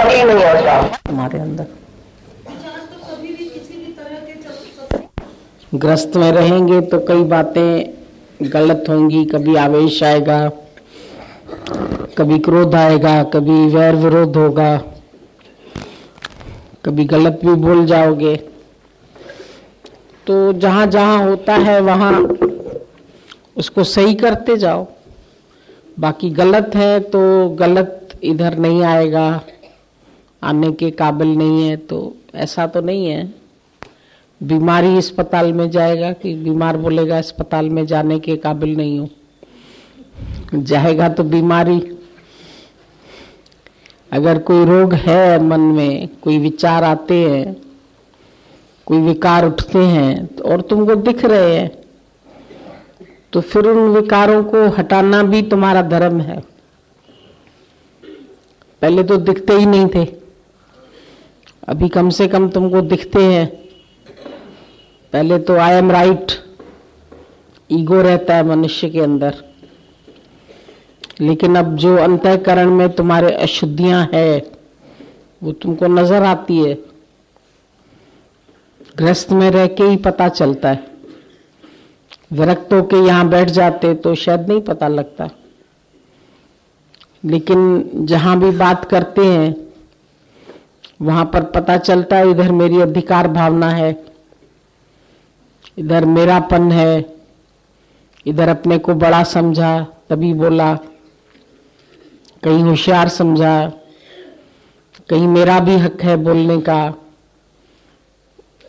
कभी नहीं होता हमारे अंदर। ग्रस्त में रहेंगे तो कई बातें गलत होंगी, कभी आवेश आएगा, कभी क्रोध आएगा, कभी वैर विरोध होगा, कभी गलत भी बोल जाओगे। तो जहां जहां होता है वहां उसको सही करते जाओ। बाकी गलत है तो गलत इधर नहीं आएगा, आने के काबिल नहीं है, तो ऐसा तो नहीं है। बीमारी अस्पताल में जाएगा कि बीमार बोलेगा अस्पताल में जाने के काबिल नहीं हो, जाएगा तो बीमारी। अगर कोई रोग है मन में, कोई विचार आते हैं, कोई विकार उठते हैं और तुमको दिख रहे हैं, तो फिर उन विकारों को हटाना भी तुम्हारा धर्म है। पहले तो दिखते ही नहीं थे, अभी कम से कम तुमको दिखते हैं। पहले तो आई एम राइट ईगो रहता है मनुष्य के अंदर, लेकिन अब जो अंतःकरण में तुम्हारे अशुद्धियां है वो तुमको नजर आती है। गृहस्थ में रह के ही पता चलता है, विरक्त होके यहां बैठ जाते तो शायद नहीं पता लगता, लेकिन जहां भी बात करते हैं वहां पर पता चलता है इधर मेरी अधिकार भावना है, इधर मेरापन है, इधर अपने को बड़ा समझा तभी बोला, कहीं होशियार समझा, कहीं मेरा भी हक है बोलने का,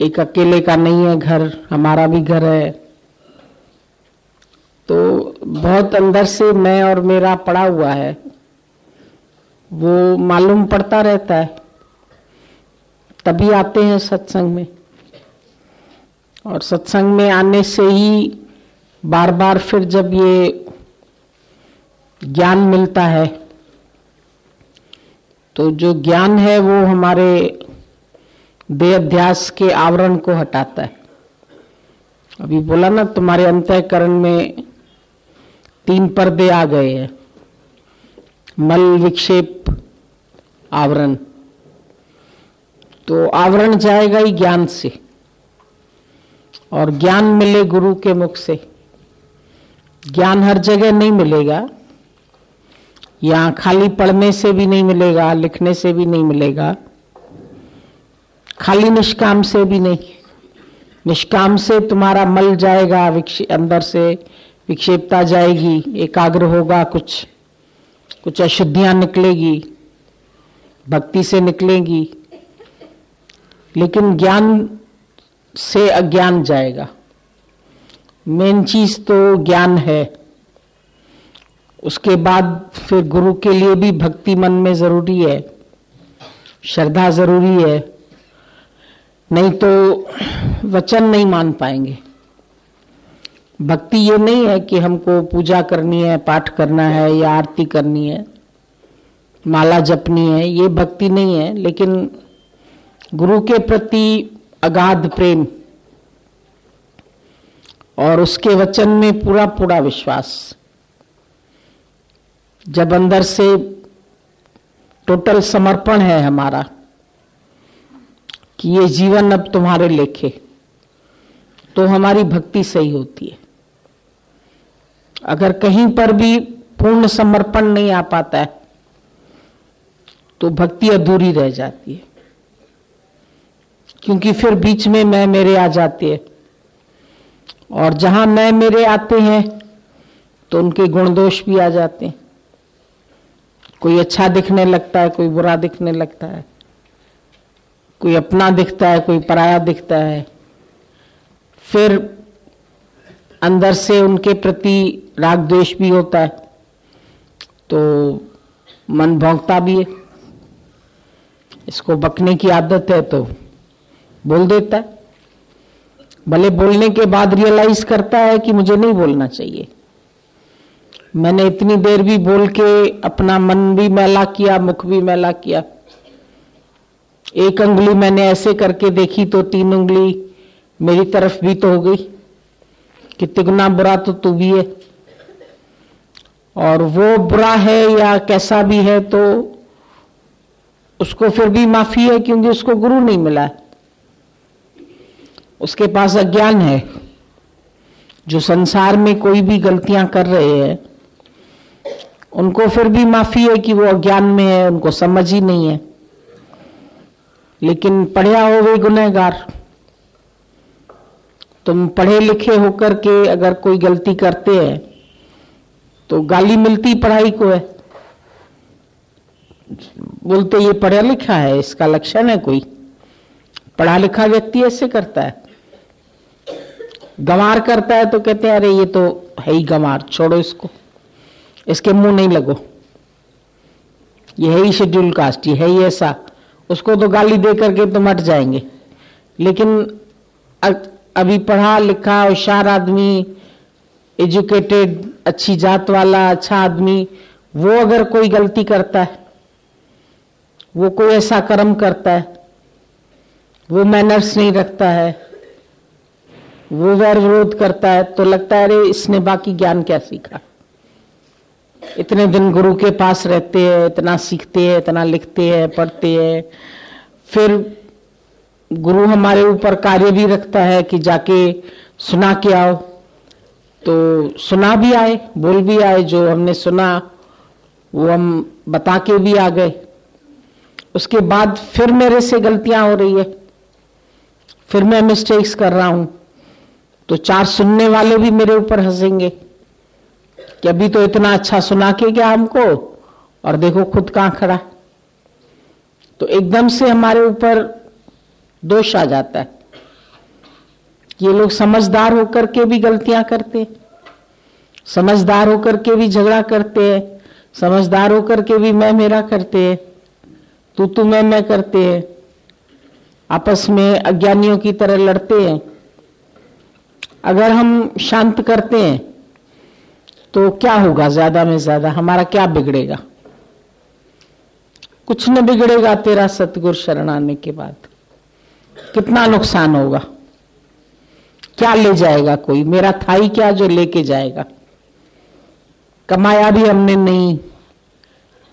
एक अकेले का नहीं है घर, हमारा भी घर है। तो बहुत अंदर से मैं और मेरा पड़ा हुआ है, वो मालूम पड़ता रहता है, तभी आते हैं सत्संग में। और सत्संग में आने से ही बार बार फिर जब ये ज्ञान मिलता है, तो जो ज्ञान है वो हमारे देह अध्यास के आवरण को हटाता है। अभी बोला ना, तुम्हारे अंतःकरण में 3 पर्दे आ गए हैं, मल, विक्षेप, आवरण। तो आवरण जाएगा ही ज्ञान से, और ज्ञान मिले गुरु के मुख से। ज्ञान हर जगह नहीं मिलेगा, यहां खाली पढ़ने से भी नहीं मिलेगा, लिखने से भी नहीं मिलेगा, खाली निष्काम से भी नहीं। निष्काम से तुम्हारा मल जाएगा, अंदर से विक्षेपता जाएगी, एकाग्र होगा, कुछ अशुद्धियां निकलेगी, भक्ति से निकलेगी। लेकिन ज्ञान से अज्ञान जाएगा। मेन चीज तो ज्ञान है, उसके बाद फिर गुरु के लिए भी भक्ति मन में जरूरी है, श्रद्धा जरूरी है, नहीं तो वचन नहीं मान पाएंगे। भक्ति ये नहीं है कि हमको पूजा करनी है, पाठ करना है या आरती करनी है, माला जपनी है, ये भक्ति नहीं है। लेकिन गुरु के प्रति अगाध प्रेम और उसके वचन में पूरा पूरा विश्वास, जब अंदर से टोटल समर्पण है हमारा कि ये जीवन अब तुम्हारे लेखे, तो हमारी भक्ति सही होती है। अगर कहीं पर भी पूर्ण समर्पण नहीं आ पाता है तो भक्ति अधूरी रह जाती है, क्योंकि फिर बीच में मैं मेरे आ जाते हैं, और जहां मैं मेरे आते हैं तो उनके गुण दोष भी आ जाते हैं। कोई अच्छा दिखने लगता है, कोई बुरा दिखने लगता है, कोई अपना दिखता है, कोई पराया दिखता है। फिर अंदर से उनके प्रति राग द्वेष भी होता है, तो मन भौंकता भी है। इसको बकने की आदत है तो बोल देता है, भले बोलने के बाद रियलाइज करता है कि मुझे नहीं बोलना चाहिए, मैंने इतनी देर भी बोल के अपना मन भी मैला किया, मुख भी मैला किया। एक अंगुली मैंने ऐसे करके देखी तो 3 उंगली मेरी तरफ भी तो हो गई, कितने गुना बुरा तो तू भी है। और वो बुरा है या कैसा भी है तो उसको फिर भी माफी है, क्योंकि उसको गुरु नहीं मिला है, उसके पास अज्ञान है। जो संसार में कोई भी गलतियां कर रहे हैं उनको फिर भी माफी है कि वो अज्ञान में है, उनको समझ ही नहीं है। लेकिन पढ़िया हो वे गुनहगार। तुम पढ़े लिखे होकर के अगर कोई गलती करते हैं तो गाली मिलती पढ़ाई को है, बोलते ये पढ़ा लिखा है, इसका लक्षण है कोई। पढ़ा लिखा व्यक्ति ऐसे करता है। गंवार करता है तो कहते हैं अरे ये तो है ही गंवार, छोड़ो इसको, इसके मुंह नहीं लगो, ये है ही शेड्यूल कास्ट, ये है ही ऐसा, उसको तो गाली दे करके तो मट जाएंगे। लेकिन अभी पढ़ा लिखा होशियार आदमी, एजुकेटेड, अच्छी जात वाला अच्छा आदमी, वो अगर कोई गलती करता है, वो कोई ऐसा कर्म करता है, वो मैनर्स नहीं रखता है, वो वैर विरोध करता है, तो लगता है अरे इसने बाकी ज्ञान क्या सीखा। इतने दिन गुरु के पास रहते हैं, इतना सीखते हैं, इतना लिखते हैं, पढ़ते हैं, फिर गुरु हमारे ऊपर कार्य भी रखता है कि जाके सुना के आओ, तो सुना भी आए, बोल भी आए, जो हमने सुना वो हम बता के भी आ गए। उसके बाद फिर मेरे से गलतियां हो रही है, फिर मैं मिस्टेक्स कर रहा हूं, तो चार सुनने वाले भी मेरे ऊपर हंसेंगे कि अभी तो इतना अच्छा सुना के गया हमको और देखो खुद कहां खड़ा। तो एकदम से हमारे ऊपर दोष आ जाता है। ये लोग समझदार होकर के भी गलतियां करते, समझदार होकर के भी झगड़ा करते हैं, समझदार होकर के भी मैं मेरा करते हैं, तू मैं करते हैं, आपस में अज्ञानियों की तरह लड़ते हैं। अगर हम शांत करते हैं तो क्या होगा, ज्यादा में ज्यादा हमारा क्या बिगड़ेगा? कुछ न बिगड़ेगा। तेरा सतगुरु शरण आने के बाद कितना नुकसान होगा? क्या ले जाएगा कोई? मेरा था ही क्या जो लेके जाएगा? कमाया भी हमने नहीं,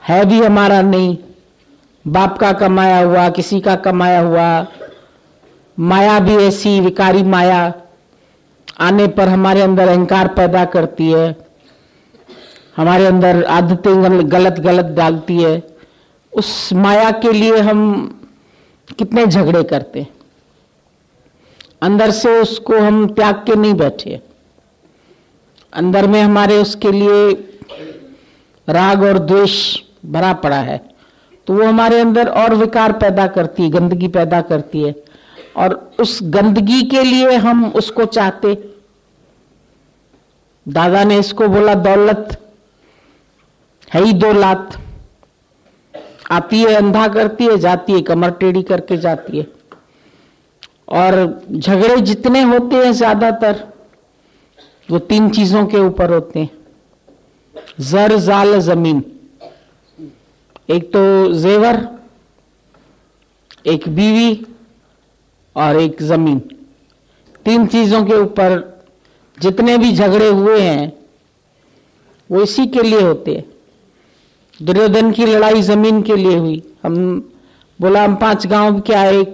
है भी हमारा नहीं, बाप का कमाया हुआ, किसी का कमाया हुआ। माया भी ऐसी विकारी माया आने पर हमारे अंदर अहंकार पैदा करती है, हमारे अंदर आदतें गलत गलत डालती है। उस माया के लिए हम कितने झगड़े करते हैं, अंदर से उसको हम त्याग के नहीं बैठे, अंदर में हमारे उसके लिए राग और द्वेष भरा पड़ा है, तो वो हमारे अंदर और विकार पैदा करती है, गंदगी पैदा करती है। और उस गंदगी के लिए हम उसको चाहते। दादा ने इसको बोला दौलत है ही 2 लात, आती है अंधा करती है, जाती है कमर टेढ़ी करके जाती है। और झगड़े जितने होते हैं ज्यादातर वो 3 चीजों के ऊपर होते हैं, जर जाल जमीन। एक तो जेवर, एक बीवी और एक जमीन। 3 चीजों के ऊपर जितने भी झगड़े हुए हैं वो इसी के लिए होते हैं। दुर्योधन की लड़ाई जमीन के लिए हुई। हम बोला हम 5 गांव क्या एक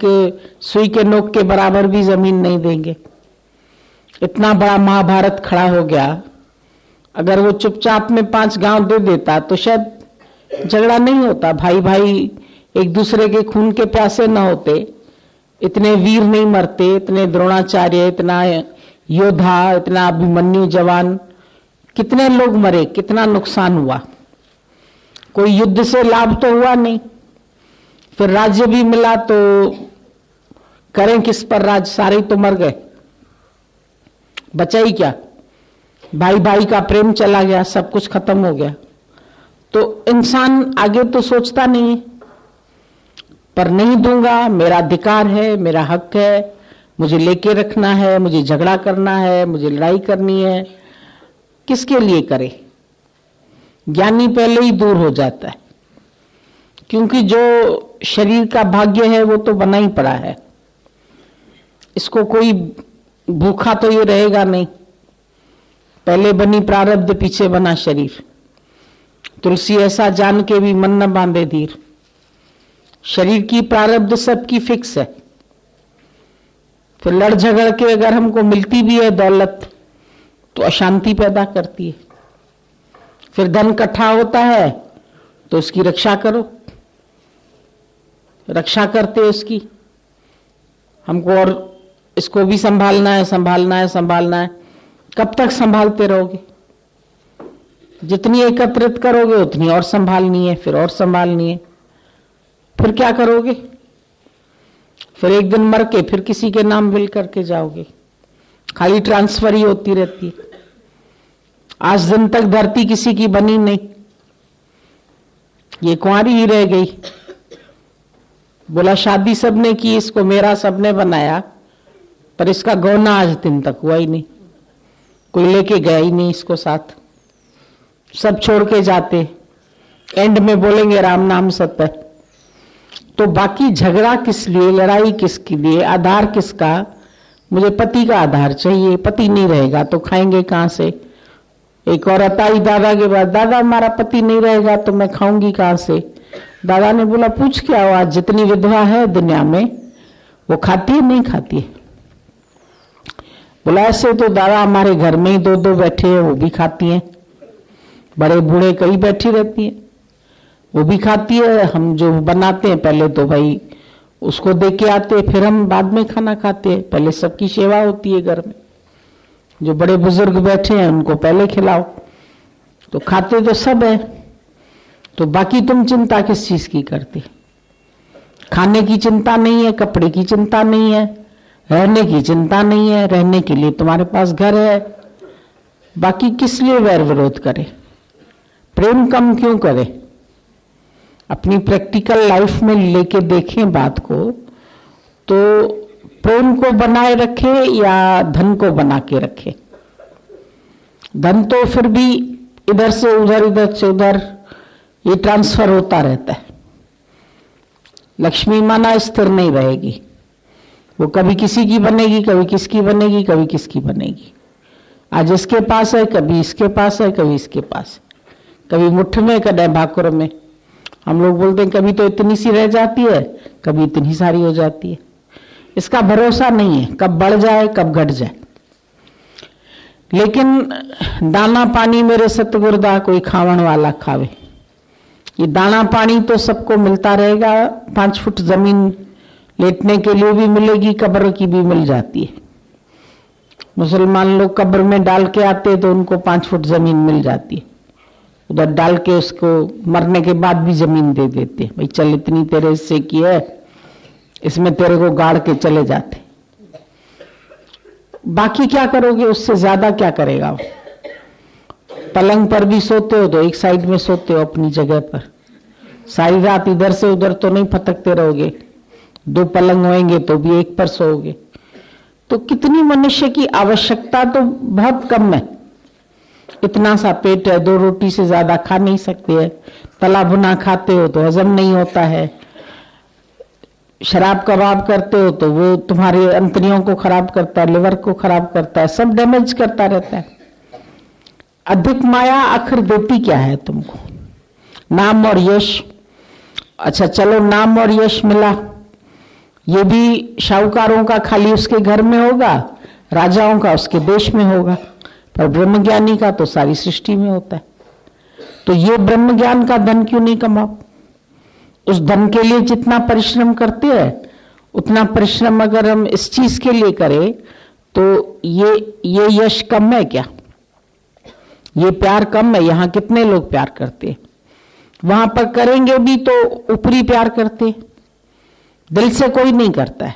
सुई के नोक के बराबर भी जमीन नहीं देंगे। इतना बड़ा महाभारत खड़ा हो गया। अगर वो चुपचाप में 5 गांव दे देता तो शायद झगड़ा नहीं होता, भाई भाई एक दूसरे के खून के प्यासे न होते, इतने वीर नहीं मरते, इतने द्रोणाचार्य, इतना योद्धा, इतना अभिमन्यु जवान, कितने लोग मरे, कितना नुकसान हुआ। कोई युद्ध से लाभ तो हुआ नहीं। फिर राज्य भी मिला तो करें किस पर राज? सारे तो मर गए, बचा ही क्या? भाई भाई का प्रेम चला गया, सब कुछ खत्म हो गया। तो इंसान आगे तो सोचता नहीं है, पर नहीं दूंगा, मेरा अधिकार है, मेरा हक है, मुझे लेके रखना है, मुझे झगड़ा करना है, मुझे लड़ाई करनी है। किसके लिए करे? ज्ञानी पहले ही दूर हो जाता है, क्योंकि जो शरीर का भाग्य है वो तो बना ही पड़ा है। इसको कोई भूखा तो ये रहेगा नहीं। पहले बनी प्रारब्ध, पीछे बना शरीर। तुलसी ऐसा जान के भी मन न बांधे धीर। शरीर की प्रारब्ध सबकी फिक्स है। फिर लड़ झगड़ के अगर हमको मिलती भी है दौलत तो अशांति पैदा करती है। फिर धन इकट्ठा होता है तो उसकी रक्षा करो, रक्षा करते उसकी, हमको और इसको भी संभालना है, संभालना है, संभालना है। कब तक संभालते रहोगे? जितनी एकत्रित करोगे उतनी और संभालनी है, फिर और संभालनी है, फिर क्या करोगे? फिर एक दिन मर के फिर किसी के नाम विल करके जाओगे। खाली ट्रांसफर ही होती रहती है। आज दिन तक धरती किसी की बनी नहीं, ये कुंवारी ही रह गई। बोला शादी सबने की, इसको मेरा सबने बनाया, पर इसका गौना आज दिन तक हुआ ही नहीं, कोई लेके गया ही नहीं इसको साथ। सब छोड़ के जाते, एंड में बोलेंगे राम नाम सत्य। तो बाकी झगड़ा किस लिए, लड़ाई किसके लिए, आधार किसका? मुझे पति का आधार चाहिए, पति नहीं रहेगा तो खाएंगे कहां से? एक औरत आई दादा के पास, दादा हमारा पति नहीं रहेगा तो मैं खाऊंगी कहां से? दादा ने बोला पूछ क्या हो, आज जितनी विधवा है दुनिया में वो खाती है नहीं खाती है? बोला ऐसे तो दादा हमारे घर में ही दो दो बैठे हैं, वो भी खाती हैं। बड़े बूढ़े कई बैठी रहती हैं, वो भी खाती है। हम जो बनाते हैं पहले तो भाई उसको दे के आते, फिर हम बाद में खाना खाते हैं। पहले सबकी सेवा होती है घर में, जो बड़े बुजुर्ग बैठे हैं उनको पहले खिलाओ। तो खाते तो सब है, तो बाकी तुम चिंता किस चीज की करते? खाने की चिंता नहीं है, कपड़े की चिंता नहीं है, रहने की चिंता नहीं है, रहने के लिए तुम्हारे पास घर है। बाकी किस लिए वैर विरोध करे? प्रेम कम क्यों करे? अपनी प्रैक्टिकल लाइफ में लेके देखें बात को, तो प्रेम को बनाए रखे या धन को बना के रखे? धन तो फिर भी इधर से उधर, इधर से उधर ये ट्रांसफर होता रहता है। लक्ष्मी माना स्थिर नहीं रहेगी, वो कभी किसी की बनेगी, कभी किसकी बनेगी, कभी किसकी बनेगी। आज इसके पास है, कभी इसके पास है, कभी इसके पास, कभी मुट्ठ में, कभी भाकुर में। हम लोग बोलते हैं कभी तो इतनी सी रह जाती है, कभी इतनी सारी हो जाती है। इसका भरोसा नहीं है, कब बढ़ जाए कब घट जाए। लेकिन दाना पानी मेरे सतगुरुदा कोई खावन वाला खावे। ये दाना पानी तो सबको मिलता रहेगा। 5 फुट जमीन लेटने के लिए भी मिलेगी, कब्र की भी मिल जाती है। मुसलमान लोग कब्र में डाल के आते तो उनको 5 फुट जमीन मिल जाती है, उधर डाल के उसको मरने के बाद भी जमीन दे देते, भाई चल इतनी तेरे हिस्से की है, इसमें तेरे को गाड़ के चले जाते। बाकी क्या करोगे? उससे ज्यादा क्या करेगा? पलंग पर भी सोते हो तो एक साइड में सोते हो अपनी जगह पर, सारी रात इधर से उधर तो नहीं फटकते रहोगे। 2 पलंग होंगे तो भी एक पर सोओगे। तो कितनी मनुष्य की आवश्यकता तो बहुत कम है। इतना सा पेट है, 2 रोटी से ज्यादा खा नहीं सकते है। तला भुना खाते हो तो हजम नहीं होता है। शराब कबाब करते हो तो वो तुम्हारे अंतड़ियों को खराब करता है, लिवर को खराब करता है, सब डैमेज करता रहता है। अधिक माया आखिर देती क्या है तुमको? नाम और यश। अच्छा चलो नाम और यश मिला, ये भी शाहूकारों का खाली उसके घर में होगा, राजाओं का उसके देश में होगा, पर ब्रह्मज्ञानी का तो सारी सृष्टि में होता है। तो ये ब्रह्म ज्ञान का धन क्यों नहीं कमाओ? उस धन के लिए जितना परिश्रम करते हैं उतना परिश्रम अगर हम इस चीज के लिए करें तो ये यश कम है क्या? ये प्यार कम है? यहाँ कितने लोग प्यार करते हैं? वहां पर करेंगे भी तो ऊपरी प्यार करते, दिल से कोई नहीं करता है।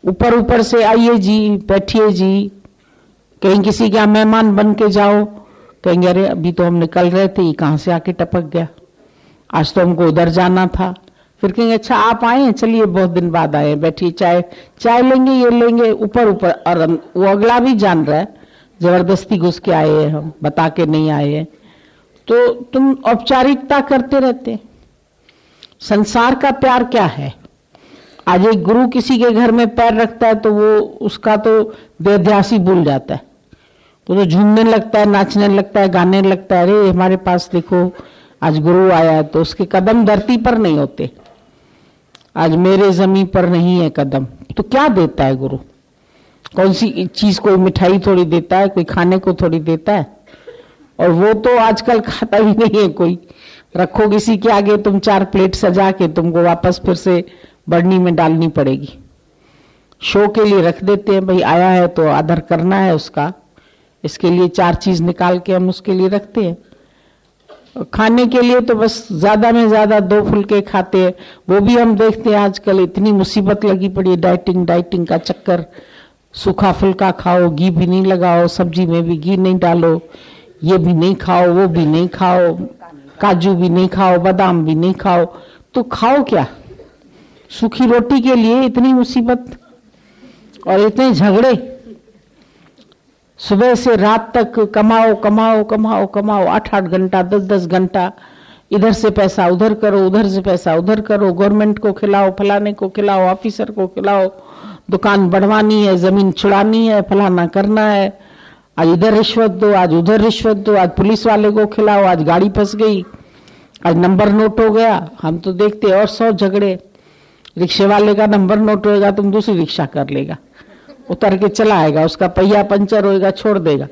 ऊपर ऊपर से आइए जी, बैठिए जी, कहीं किसी का मेहमान बन के जाओ, कहेंगे अरे अभी तो हम निकल रहे थे, ये कहां से आके टपक गया, आज तो हमको उधर जाना था। फिर कहेंगे अच्छा आप आए हैं, चलिए बहुत दिन बाद आए, बैठिए चाय लेंगे, ये लेंगे, ऊपर ऊपर। और वो अगला भी जान रहा है जबरदस्ती घुस के आए हैं, हम बता के नहीं आए हैं। तो तुम औपचारिकता करते रहते। संसार का प्यार क्या है? आज एक गुरु किसी के घर में पैर रखता है तो वो उसका तो देहध्यासी भूल जाता है, तो झूमने लगता है, नाचने लगता है, गाने लगता है, अरे हमारे पास देखो आज गुरु आया है। तो उसके कदम धरती पर नहीं होते, आज मेरे जमीन पर नहीं है कदम। तो क्या देता है गुरु? कौन सी चीज? कोई मिठाई थोड़ी देता है, कोई खाने को थोड़ी देता है, और वो तो आजकल खाता भी नहीं है कोई। रखो किसी के आगे तुम 4 प्लेट सजा के, तुमको वापस फिर से बढ़नी में डालनी पड़ेगी। शो के लिए रख देते हैं, भाई आया है तो आदर करना है उसका, इसके लिए 4 चीज निकाल के हम उसके लिए रखते हैं। खाने के लिए तो बस ज्यादा में ज्यादा 2 फुलके खाते हैं, वो भी हम देखते हैं आजकल इतनी मुसीबत लगी पड़ी है, डाइटिंग का चक्कर। सूखा फुल्का खाओ, घी भी नहीं लगाओ, सब्जी में भी घी नहीं डालो, ये भी नहीं खाओ, वो भी नहीं खाओ, काजू भी नहीं खाओ, बादाम भी नहीं खाओ। तो खाओ क्या? सूखी रोटी के लिए इतनी मुसीबत और इतने झगड़े। सुबह से रात तक कमाओ कमाओ कमाओ कमाओ, 8-8 घंटा 10-10 घंटा, इधर से पैसा उधर करो, उधर से पैसा उधर करो, गवर्नमेंट को खिलाओ, फलाने को खिलाओ, ऑफिसर को खिलाओ, दुकान बढ़वानी है, जमीन छुड़ानी है, फलाना करना है, आज इधर रिश्वत दो, आज उधर रिश्वत दो, आज पुलिस वाले को खिलाओ, आज गाड़ी फंस गई, आज नंबर नोट हो गया। हम तो देखते और 100 झगड़े। रिक्शे वाले का नंबर नोट होएगा, तुम दूसरी रिक्शा कर लेगा, उतर के चला आएगा, उसका पहिया पंचर होएगा, छोड़ देगा।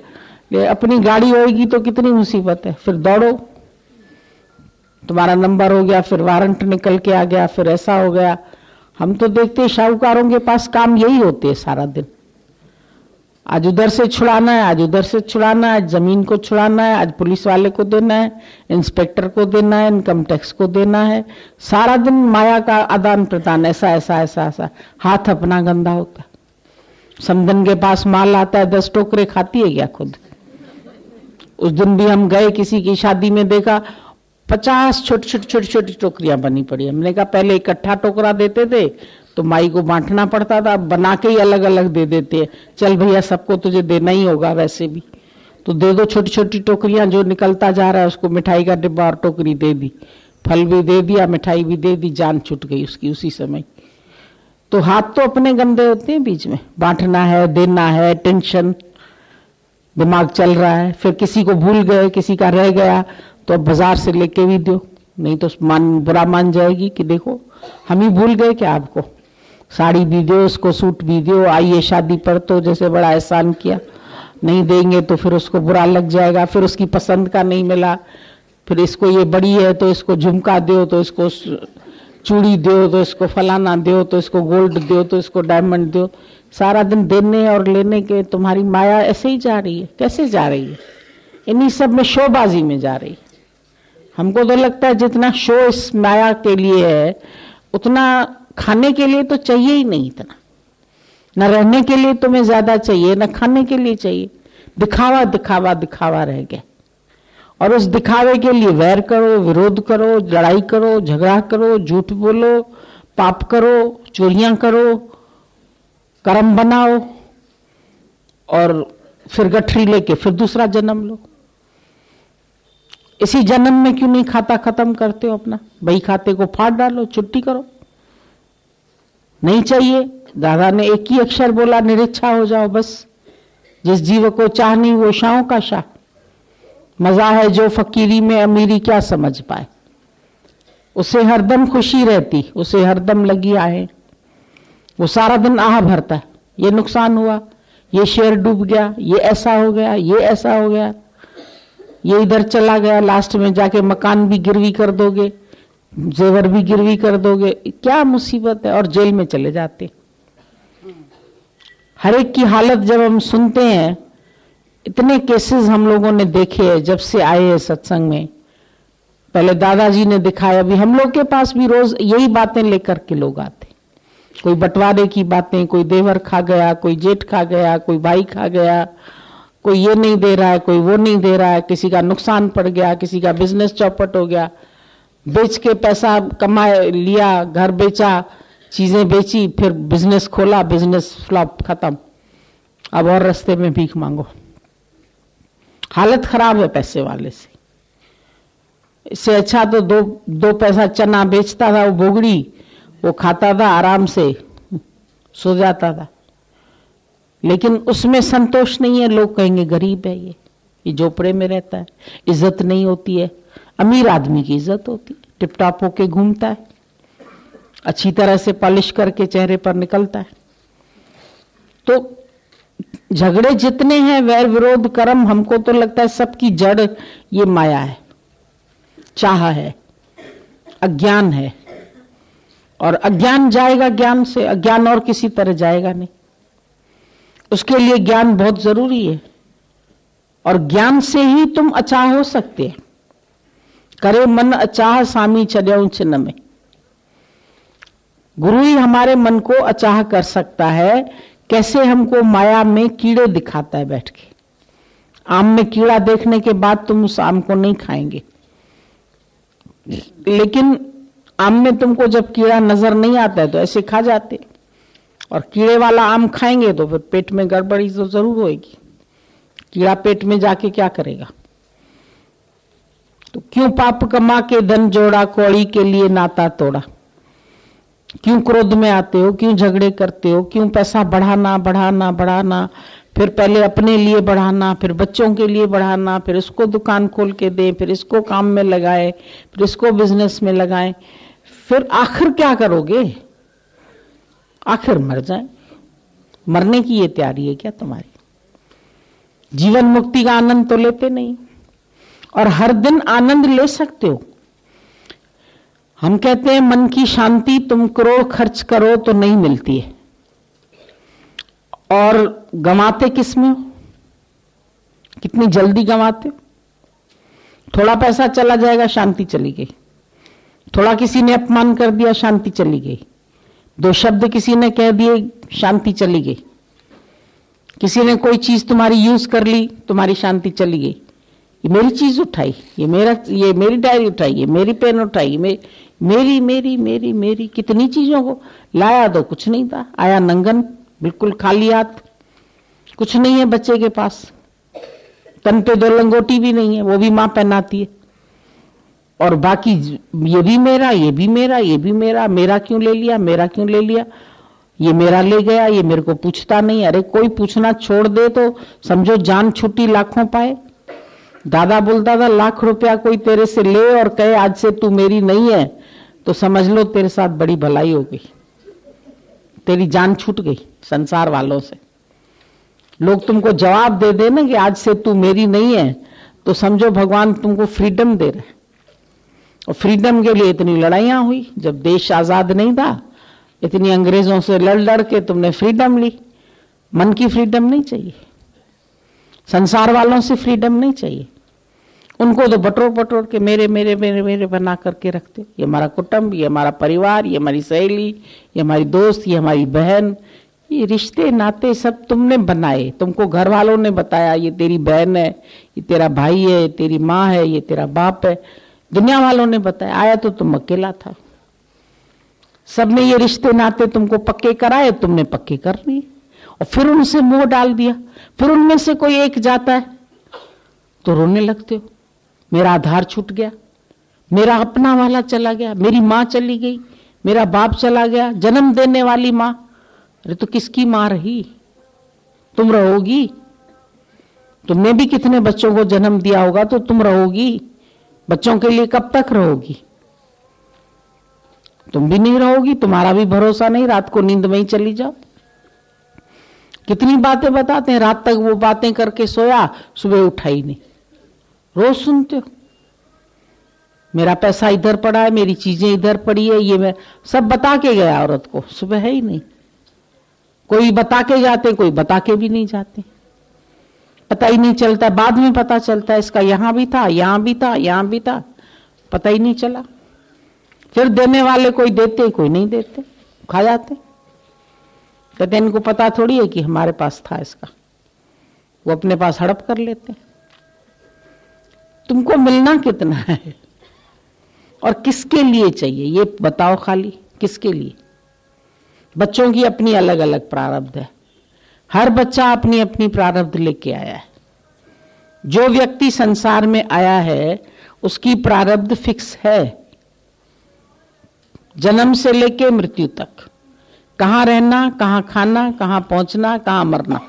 ये अपनी गाड़ी होएगी तो कितनी मुसीबत है। फिर दौड़ो, तुम्हारा नंबर हो गया, फिर वारंट निकल के आ गया, फिर ऐसा हो गया। हम तो देखते हैं शाहूकारों के पास काम यही होते है सारा दिन। आज उधर से छुड़ाना है, आज उधर से छुड़ाना है, आज जमीन को छुड़ाना है, आज पुलिस वाले को देना है, इंस्पेक्टर को देना है, इनकम टैक्स को देना है। सारा दिन माया का आदान प्रदान, ऐसा ऐसा ऐसा ऐसा। हाथ अपना गंदा होता है। समदन के पास माल आता है, 10 टोकरे खाती है क्या खुद? उस दिन भी हम गए किसी की शादी में, देखा 50 छोटी टोकरियां बनी पड़ी। हमने कहा पहले इकट्ठा टोकरा देते थे तो माई को बांटना पड़ता था, अब बना के ही अलग अलग दे देते हैं। चल भैया सबको तुझे देना ही होगा वैसे भी, तो दे दो छोटी छोटी टोकरियां, जो निकलता जा रहा है उसको मिठाई का डिब्बा और टोकरी दे दी, फल भी दे दिया, मिठाई भी दे दी, जान छूट गई उसकी उसी समय। तो हाथ तो अपने गंदे होते हैं, बीच में बांटना है, देना है, टेंशन, दिमाग चल रहा है। फिर किसी को भूल गए, किसी का रह गया, तो अब बाजार से लेके भी दो, नहीं तो बुरा मान जाएगी कि देखो हम ही भूल गए क्या आपको। साड़ी भी दो, उसको सूट भी दो, आइए शादी पर, तो जैसे बड़ा एहसान किया। नहीं देंगे तो फिर उसको बुरा लग जाएगा, फिर उसकी पसंद का नहीं मिला, फिर इसको ये बड़ी है तो इसको झुमका दो, तो इसको चूड़ी दो, तो इसको फलाना दो, तो इसको गोल्ड दो, तो इसको डायमंड दो। सारा दिन देने और लेने के तुम्हारी माया ऐसे ही जा रही है। कैसे जा रही है? इन्हीं सब में शोबाजी में जा रही है। हमको तो लगता है जितना शो इस माया के लिए है, उतना खाने के लिए तो चाहिए ही नहीं। इतना न रहने के लिए तुम्हें ज्यादा चाहिए, न खाने के लिए चाहिए। दिखावा दिखावा दिखावा रह गया, और उस दिखावे के लिए वैर करो, विरोध करो, लड़ाई करो, झगड़ा करो, झूठ बोलो, पाप करो, चोरियां करो, कर्म बनाओ, और फिर गठरी लेके फिर दूसरा जन्म लो। इसी जन्म में क्यों नहीं खाता खत्म करते हो अपना? बही खाते को फाड़ डालो, छुट्टी करो। नहीं चाहिए, दादा ने एक ही अक्षर बोला, निरिच्छा हो जाओ बस। जिस जीव को चाह नहीं वो शाहों का शाह। मजा है जो फकीरी में अमीरी क्या समझ पाए। उसे हरदम खुशी रहती, उसे हरदम लगी आहे। वो सारा दिन आह भरता है, ये नुकसान हुआ, ये शेयर डूब गया, ये ऐसा हो गया, ये ऐसा हो गया, ये इधर चला गया। लास्ट में जाके मकान भी गिरवी कर दोगे, जेवर भी गिरवी कर दोगे, क्या मुसीबत है, और जेल में चले जाते। हर एक की हालत जब हम सुनते हैं, इतने केसेस हम लोगों ने देखे हैं जब से आए हैं सत्संग में। पहले दादाजी ने दिखाया, अभी हम लोग के पास भी रोज यही बातें लेकर के लोग आते। कोई बंटवारे की बातें, कोई देवर खा गया, कोई जेठ खा गया, कोई भाई खा गया, कोई ये नहीं दे रहा है, कोई वो नहीं दे रहा है, किसी का नुकसान पड़ गया, किसी का बिजनेस चौपट हो गया, बेच के पैसा कमा लिया, घर बेचा, चीजें बेची, फिर बिजनेस खोला, बिजनेस फ्लॉप, खत्म। अब और रास्ते में भीख मांगो। हालत खराब है पैसे वाले से। इससे अच्छा तो दो पैसा चना बेचता था वो बोगड़ी, वो खाता था आराम से, सो जाता था। लेकिन उसमें संतोष नहीं है। लोग कहेंगे गरीब है ये झोपड़े में रहता है, इज्जत नहीं होती है। अमीर आदमी की इज्जत होती है, टिपटॉप होके घूमता है। अच्छी तरह से पॉलिश करके चेहरे पर निकलता है। तो झगड़े जितने हैं, वैर विरोध कर्म, हमको तो लगता है सबकी जड़ ये माया है, चाह है, अज्ञान है। और अज्ञान जाएगा ज्ञान से, अज्ञान और किसी तरह जाएगा नहीं। उसके लिए ज्ञान बहुत जरूरी है, और ज्ञान से ही तुम अचाह हो सकते हैं। करे मन अचाह सामी चढ़ऊ छिन्न में। गुरु ही हमारे मन को अचाह कर सकता है। कैसे? हमको माया में कीड़े दिखाता है बैठ के। आम में कीड़ा देखने के बाद तुम उस आम को नहीं खाएंगे, लेकिन आम में तुमको जब कीड़ा नजर नहीं आता है तो ऐसे खा जाते। और कीड़े वाला आम खाएंगे तो फिर पेट में गड़बड़ी तो जरूर होगी। कीड़ा पेट में जाके क्या करेगा? तो क्यों पाप कमा के धन जोड़ा, कौड़ी के लिए नाता तोड़ा। क्यों क्रोध में आते हो, क्यों झगड़े करते हो, क्यों पैसा बढ़ाना बढ़ाना बढ़ाना, फिर पहले अपने लिए बढ़ाना, फिर बच्चों के लिए बढ़ाना, फिर इसको दुकान खोल के दें, फिर इसको काम में लगाए, फिर इसको बिजनेस में लगाएं, फिर आखिर क्या करोगे? आखिर मर जाए। मरने की ये तैयारी है क्या तुम्हारी? जीवन मुक्ति का आनंद तो लेते नहीं, और हर दिन आनंद ले सकते हो। हम कहते हैं मन की शांति तुम करोड़ खर्च करो तो नहीं मिलती है, और गंवाते किसमें हो? कितनी जल्दी गंवाते हो? थोड़ा पैसा चला जाएगा, शांति चली गई। थोड़ा किसी ने अपमान कर दिया, शांति चली गई। दो शब्द किसी ने कह दिए, शांति चली गई। किसी ने कोई चीज तुम्हारी यूज कर ली, तुम्हारी शांति चली गई। ये मेरी चीज उठाई, ये मेरी डायरी उठाई, ये मेरी पेन उठाई, मेरी मेरी मेरी मेरी कितनी चीजों को लाया तो कुछ नहीं था। आया नंगन, बिल्कुल खाली हाथ, कुछ नहीं है बच्चे के पास। तन पे दो लंगोटी भी नहीं है, वो भी मां पहनाती है। और बाकी ये भी मेरा, ये भी मेरा, ये भी मेरा। मेरा क्यों ले लिया, मेरा क्यों ले लिया, ये मेरा ले गया, ये मेरे को पूछता नहीं। अरे कोई पूछना छोड़ दे तो समझो जान छुट्टी लाखों पाए। दादा बोलता था, लाख रुपया कोई तेरे से ले और कहे आज से तू मेरी नहीं है, तो समझ लो तेरे साथ बड़ी भलाई हो गई, तेरी जान छूट गई संसार वालों से। लोग तुमको जवाब दे देना कि आज से तू मेरी नहीं है, तो समझो भगवान तुमको फ्रीडम दे रहे। और फ्रीडम के लिए इतनी लड़ाइयां हुई, जब देश आजाद नहीं था, इतनी अंग्रेजों से लड़ लड़ के तुमने फ्रीडम ली। मन की फ्रीडम नहीं चाहिए, संसार वालों से फ्रीडम नहीं चाहिए। उनको तो बटोर बटोर के मेरे मेरे मेरे मेरे बना करके रखते। ये हमारा कुटुंब, ये हमारा परिवार, ये हमारी सहेली, ये हमारी दोस्त, ये हमारी बहन, ये रिश्ते नाते सब तुमने बनाए। तुमको घर वालों ने बताया ये तेरी बहन है, ये तेरा भाई है, ये तेरी माँ है, ये तेरा बाप है। दुनिया वालों ने बताया, आया तो तुम अकेला था। सबने ये रिश्ते नाते तुमको पक्के कराए, तुमने पक्के कर लिए, और फिर उनसे मोह डाल दिया। फिर उनमें से कोई एक जाता है तो रोने लगते हो, मेरा आधार छूट गया, मेरा अपना वाला चला गया, मेरी माँ चली गई, मेरा बाप चला गया, जन्म देने वाली माँ। अरे तो किसकी माँ रही? तुम रहोगी। तुमने भी कितने बच्चों को जन्म दिया होगा, तो तुम रहोगी। बच्चों के लिए कब तक रहोगी? तुम भी नहीं रहोगी, तुम्हारा भी भरोसा नहीं, रात को नींद में ही चली जाओ। कितनी बातें बताते हैं, रात तक वो बातें करके सोया, सुबह उठा ही नहीं। रोज सुनते हो, मेरा पैसा इधर पड़ा है, मेरी चीजें इधर पड़ी है, ये मैं सब बता के गया औरत को, सुबह है ही नहीं। कोई बता के जाते, कोई बता के भी नहीं जाते, पता ही नहीं चलता। बाद में पता चलता है इसका यहां भी था, यहां भी था, यहां भी था, पता ही नहीं चला। फिर देने वाले कोई देते, कोई नहीं देते, खा जाते। कहते इनको पता थोड़ी है कि हमारे पास था इसका, वो अपने पास हड़प कर लेते। तुमको मिलना कितना है और किसके लिए चाहिए ये बताओ, खाली किसके लिए? बच्चों की अपनी अलग अलग प्रारब्ध है, हर बच्चा अपनी अपनी प्रारब्ध लेके आया है। जो व्यक्ति संसार में आया है उसकी प्रारब्ध फिक्स है, जन्म से लेके मृत्यु तक। कहां रहना, कहां खाना, कहां पहुंचना, कहां मरना,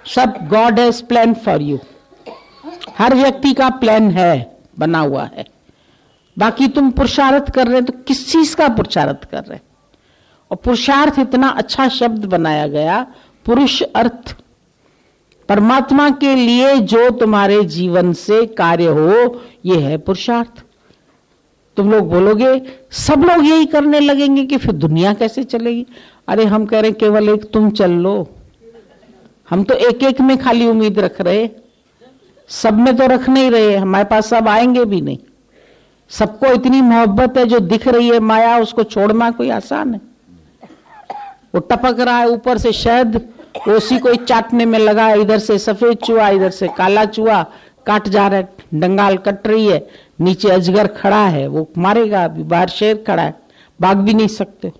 सब God has plan for you. हर व्यक्ति का प्लान है, बना हुआ है। बाकी तुम पुरुषार्थ कर रहे, तो किस चीज का पुरुषार्थ कर रहे? और पुरुषार्थ इतना अच्छा शब्द बनाया गया, पुरुष अर्थ। परमात्मा के लिए जो तुम्हारे जीवन से कार्य हो, ये है पुरुषार्थ। तुम लोग बोलोगे सब लोग यही करने लगेंगे कि फिर दुनिया कैसे चलेगी? अरे हम कह रहे केवल एक तुम चल लो। हम तो एक एक में खाली उम्मीद रख रहे, सब में तो रख नहीं रहे। हमारे पास सब आएंगे भी नहीं। सबको इतनी मोहब्बत है, जो दिख रही है माया, उसको छोड़ना कोई आसान है? वो टपक रहा है ऊपर से शहद, उसी को चाटने में लगा, इधर से सफेद चूहा, इधर से काला चूहा काट जा रहा है, डंगाल कट रही है, नीचे अजगर खड़ा है, वो मारेगा। अभी बाहर शेर खड़ा है, भाग भी नहीं सकते।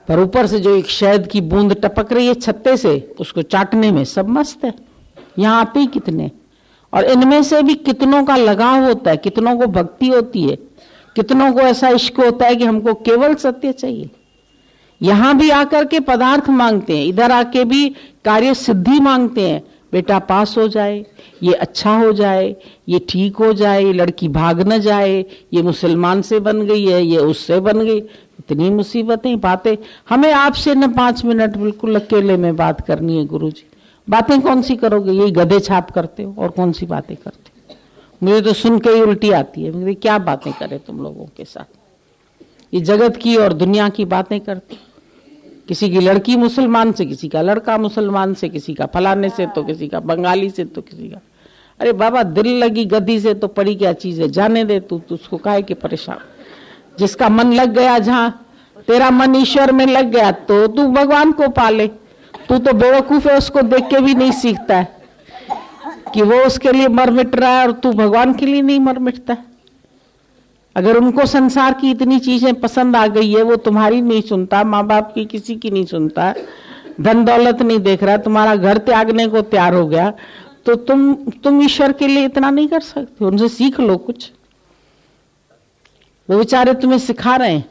पर ऊपर से जो एक शहद की बूंद टपक रही है छत्ते से, उसको चाटने में सब मस्त है। यहाँ आप ही कितने, और इनमें से भी कितनों का लगाव होता है, कितनों को भक्ति होती है, कितनों को ऐसा इश्क होता है कि हमको केवल सत्य चाहिए। यहां भी आकर के पदार्थ मांगते हैं, इधर आके भी कार्य सिद्धि मांगते हैं। बेटा पास हो जाए, ये अच्छा हो जाए, ये ठीक हो जाए, ये लड़की भाग न जाए, ये मुसलमान से बन गई है, ये उससे बन गई। इतनी मुसीबतें, बातें। हमें आपसे न 5 मिनट बिल्कुल अकेले में बात करनी है गुरुजी। बातें कौन सी करोगे? यही गधे छाप करते हो, और कौन सी बातें करते हो? मुझे तो सुन के ही उल्टी आती है। मुझे क्या बातें करें तुम लोगों के साथ? ये जगत की और दुनिया की बातें करते। किसी की लड़की मुसलमान से, किसी का लड़का मुसलमान से, किसी का फलाने से, तो किसी का बंगाली से, तो किसी का। अरे बाबा, दिल लगी गद्दी से तो पड़ी क्या चीज है? जाने दे तू, उसको काहे के परेशान। जिसका मन लग गया, जहां तेरा मन ईश्वर में लग गया, तो तू भगवान को पाले। तू तो बेवकूफ है, उसको देख के भी नहीं सीखता है कि वो उसके लिए मर मिट रहा है और तू भगवान के लिए नहीं मर मिटता है। अगर उनको संसार की इतनी चीजें पसंद आ गई है, वो तुम्हारी नहीं सुनता, माँ बाप की किसी की नहीं सुनता, धन दौलत नहीं देख रहा, तुम्हारा घर त्यागने को तैयार हो गया, तो तुम ईश्वर के लिए इतना नहीं कर सकते? उनसे सीख लो कुछ। वो बेचारे तुम्हें सिखा रहे हैं,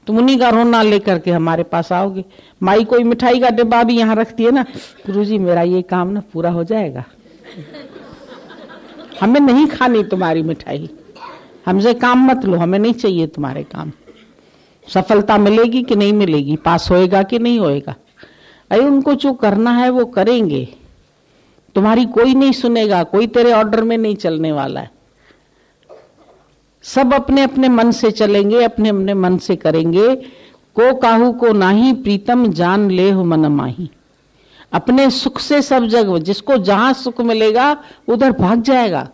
तुम उन्हीं का रोना लेकर के हमारे पास आओगे। माई कोई मिठाई का डिब्बा भी यहाँ रखती है ना, गुरुजी मेरा ये काम ना पूरा हो जाएगा, हमें नहीं खानी तुम्हारी मिठाई, हमसे काम मत लो, हमें नहीं चाहिए तुम्हारे काम। सफलता मिलेगी कि नहीं मिलेगी, पास होएगा कि नहीं होएगा? अरे उनको जो करना है वो करेंगे, तुम्हारी कोई नहीं सुनेगा, कोई तेरे ऑर्डर में नहीं चलने वाला है। सब अपने अपने मन से चलेंगे, अपने अपने मन से करेंगे। को काहू को नाही, प्रीतम जान ले हो मन माही। अपने सुख से सब जग, जिसको जहां सुख मिलेगा उधर भाग जाएगा।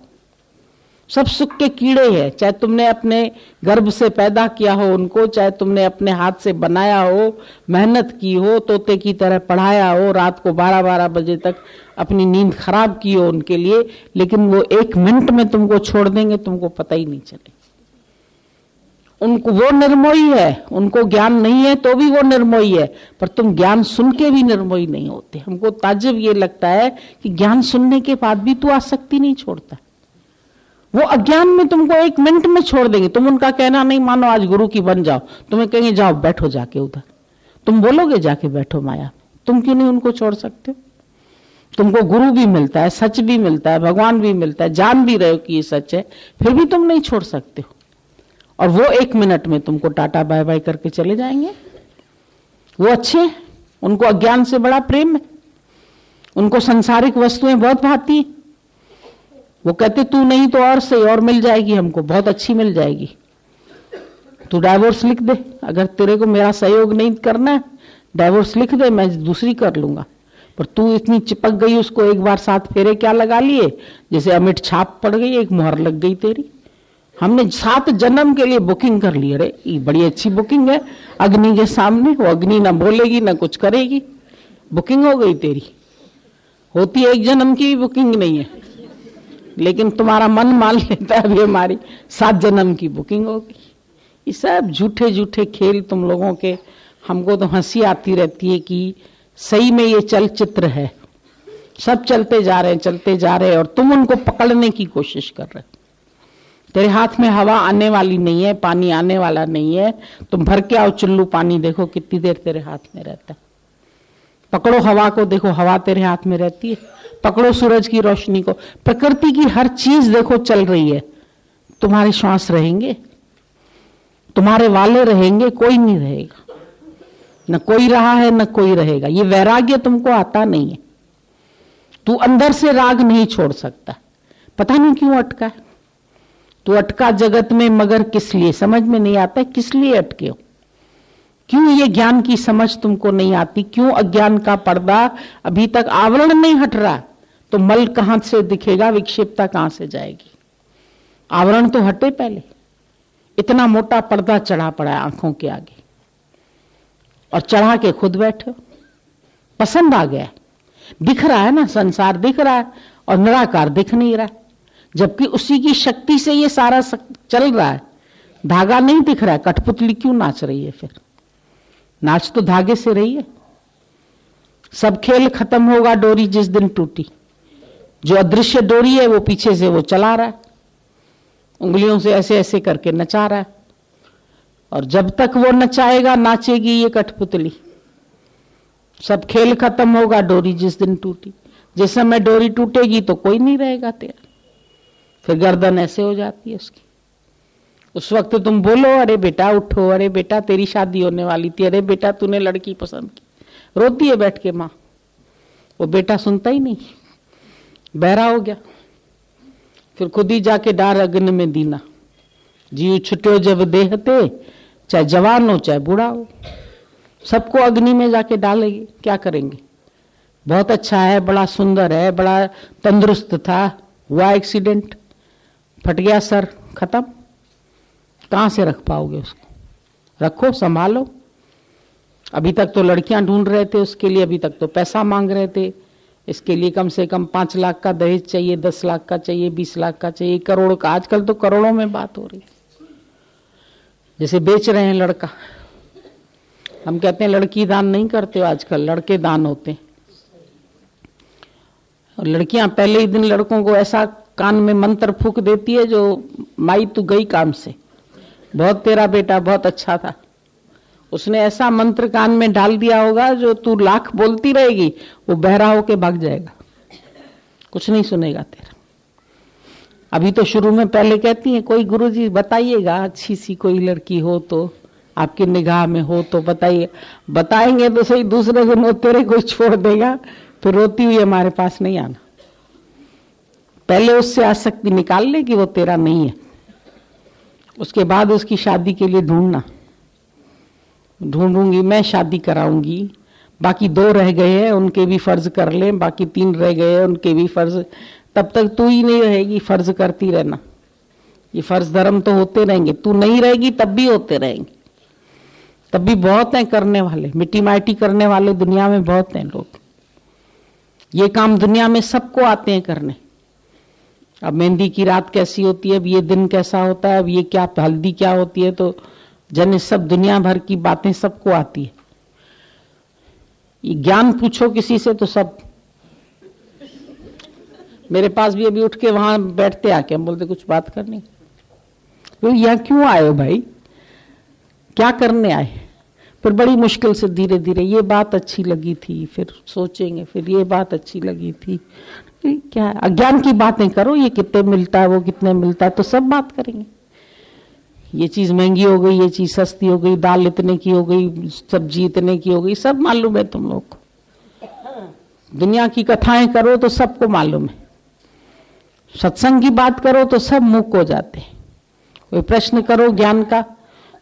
सब सुख के कीड़े हैं, चाहे तुमने अपने गर्भ से पैदा किया हो उनको, चाहे तुमने अपने हाथ से बनाया हो, मेहनत की हो, तोते की तरह पढ़ाया हो, रात को 12-12 बजे तक अपनी नींद खराब की हो उनके लिए, लेकिन वो 1 मिनट में तुमको छोड़ देंगे, तुमको पता ही नहीं चलेगा। उनको वो निर्मोही है, उनको ज्ञान नहीं है तो भी वो निर्मोही है, पर तुम ज्ञान सुन के भी निर्मोही नहीं होते। हमको ताज्जुब ये लगता है कि ज्ञान सुनने के बाद भी तू आसक्ति नहीं छोड़ता। वो अज्ञान में तुमको 1 मिनट में छोड़ देंगे। तुम उनका कहना नहीं मानो, आज गुरु की बन जाओ, तुम्हें कहेंगे जाओ बैठो जाके उधर। तुम बोलोगे जाके बैठो माया, तुम क्यों नहीं उनको छोड़ सकते? तुमको गुरु भी मिलता है, सच भी मिलता है, भगवान भी मिलता है, जान भी रहे हो कि ये सच है, फिर भी तुम नहीं छोड़ सकते हो। और वो 1 मिनट में तुमको टाटा बाय बाय करके चले जाएंगे। वो अच्छे हैं, उनको अज्ञान से बड़ा प्रेम है, उनको संसारिक वस्तुएं बहुत भाती हैं। वो कहते तू नहीं तो और सही और मिल जाएगी, हमको बहुत अच्छी मिल जाएगी, तू डाइवोर्स लिख दे, अगर तेरे को मेरा सहयोग नहीं करना है डाइवोर्स लिख दे, मैं दूसरी कर लूंगा। पर तू इतनी चिपक गई उसको, एक बार 7 फेरे क्या लगा लिए, जैसे अमिट छाप पड़ गई, एक मुहर लग गई तेरी। हमने 7 जन्म के लिए बुकिंग कर ली। अरे ये बड़ी अच्छी बुकिंग है, अग्नि के सामने, वो अग्नि ना बोलेगी ना कुछ करेगी, बुकिंग हो गई तेरी। होती 1 जन्म की भी बुकिंग नहीं है, लेकिन तुम्हारा मन मान लेता है अभी हमारी 7 जन्म की बुकिंग होगी। ये सब झूठे झूठे खेल तुम लोगों के। हमको तो हंसी आती रहती है कि सही में ये चलचित्र है, सब चलते जा रहे हैं चलते जा रहे हैं, और तुम उनको पकड़ने की कोशिश कर रहे हो। तेरे हाथ में हवा आने वाली नहीं है, पानी आने वाला नहीं है, तुम भर के आओ चुल्लू पानी, देखो कितनी देर तेरे हाथ में रहता है। पकड़ो हवा को, देखो हवा तेरे हाथ में रहती है। पकड़ो सूरज की रोशनी को, प्रकृति की हर चीज देखो चल रही है, तुम्हारे श्वास रहेंगे, तुम्हारे वाले रहेंगे, कोई नहीं रहेगा। न कोई रहा है न कोई रहेगा। ये वैराग्य तुमको आता नहीं है। तू अंदर से राग नहीं छोड़ सकता। पता नहीं क्यों अटका है। तू अटका जगत में, मगर किस लिए समझ में नहीं आता है, किस लिए अटके हो? क्यों ये ज्ञान की समझ तुमको नहीं आती? क्यों अज्ञान का पर्दा अभी तक आवरण नहीं हट रहा? तो मल कहां से दिखेगा, विक्षिप्तता कहां से जाएगी? आवरण तो हटे पहले। इतना मोटा पर्दा चढ़ा पड़ा है आंखों के आगे, और चढ़ा के खुद बैठे हो। पसंद आ गया, दिख रहा है ना, संसार दिख रहा है और निराकार दिख नहीं रहा है, जबकि उसी की शक्ति से ये सारा चल रहा है। धागा नहीं दिख रहा है, कठपुतली क्यों नाच रही है? फिर नाच तो धागे से रही है। सब खेल खत्म होगा डोरी जिस दिन टूटी। जो अदृश्य डोरी है वो पीछे से वो चला रहा है, उंगलियों से ऐसे ऐसे करके नचा रहा है, और जब तक वो नचाएगा नाचेगी ये कठपुतली। सब खेल खत्म होगा डोरी जिस दिन टूटी। जिस समय डोरी टूटेगी तो कोई नहीं रहेगा तेरा, फिर गर्दन ऐसे हो जाती है उसकी। उस वक्त तुम बोलो, अरे बेटा उठो, अरे बेटा तेरी शादी होने वाली थी, अरे बेटा तूने लड़की पसंद की। रोती है बैठ के माँ, वो बेटा सुनता ही नहीं, बहरा हो गया। फिर खुद ही जाके डार अग्नि में दीना। जीव छुट्यो जब देहते, चाहे जवान हो चाहे बूढ़ा हो, सबको अग्नि में जाके डालेगी। क्या करेंगे? बहुत अच्छा है, बड़ा सुंदर है, बड़ा तंदुरुस्त था, हुआ एक्सीडेंट, फट गया सर, खत्म। कहां से रख पाओगे उसको? रखो, संभालो। अभी तक तो लड़कियां ढूंढ रहे थे उसके लिए, अभी तक तो पैसा मांग रहे थे इसके लिए। कम से कम 5 लाख का दहेज चाहिए, 10 लाख का चाहिए, 20 लाख का चाहिए, करोड़ का। आजकल तो करोड़ों में बात हो रही है, जैसे बेच रहे हैं लड़का। हम कहते हैं लड़की दान नहीं करते हो आजकल, लड़के दान होते हैं। और लड़कियां पहले ही दिन लड़कों को ऐसा कान में मंत्र फूंक देती है जो माई तू गई काम से, बहुत तेरा बेटा बहुत अच्छा था। उसने ऐसा मंत्र कान में डाल दिया होगा जो तू लाख बोलती रहेगी वो बहरा होके भाग जाएगा, कुछ नहीं सुनेगा तेरा। अभी तो शुरू में पहले कहती हैं कोई गुरुजी बताइएगा, अच्छी सी कोई लड़की हो तो, आपकी निगाह में हो तो बताइए। बताएंगे तो सही, दूसरे दिन वो तेरे को छोड़ देगा, फिर रोती हुई हमारे पास नहीं आना। पहले उससे आसक्ति निकाल ले कि वो तेरा नहीं है, उसके बाद उसकी शादी के लिए ढूंढना। ढूंढूंगी मैं, शादी कराऊंगी, बाकी 2 रह गए हैं उनके भी फर्ज कर ले, बाकी 3 रह गए हैं उनके भी फर्ज। तब तक तू ही नहीं रहेगी, फर्ज करती रहना। ये फर्ज धर्म तो होते रहेंगे, तू नहीं रहेगी तब भी होते रहेंगे। तब भी बहुत हैं करने वाले, मिट्टी माटी करने वाले दुनिया में बहुत हैं लोग। ये काम दुनिया में सबको आते हैं करने। अब मेहंदी की रात कैसी होती है, अब ये दिन कैसा होता है, अब ये क्या हल्दी क्या होती है, तो जन सब दुनिया भर की बातें सबको आती है। ये ज्ञान पूछो किसी से तो सब, मेरे पास भी अभी उठ के वहां बैठते आके, हम बोलते कुछ बात करनी। तो यहाँ क्यों आए हो भाई, क्या करने आए? फिर बड़ी मुश्किल से धीरे धीरे ये बात अच्छी लगी थी, फिर सोचेंगे, फिर ये बात अच्छी लगी थी। क्या अज्ञान की बातें करो, ये कितने मिलता है, वो कितने मिलता है, तो सब बात करेंगे। ये चीज महंगी हो गई, ये चीज सस्ती हो गई, दाल इतने की हो गई, सब्जी इतने की हो गई, सब मालूम है तुम लोग को। दुनिया की कथाएं करो तो सबको मालूम है। सत्संग की बात करो तो सब मूक हो जाते हैं। कोई प्रश्न करो ज्ञान का,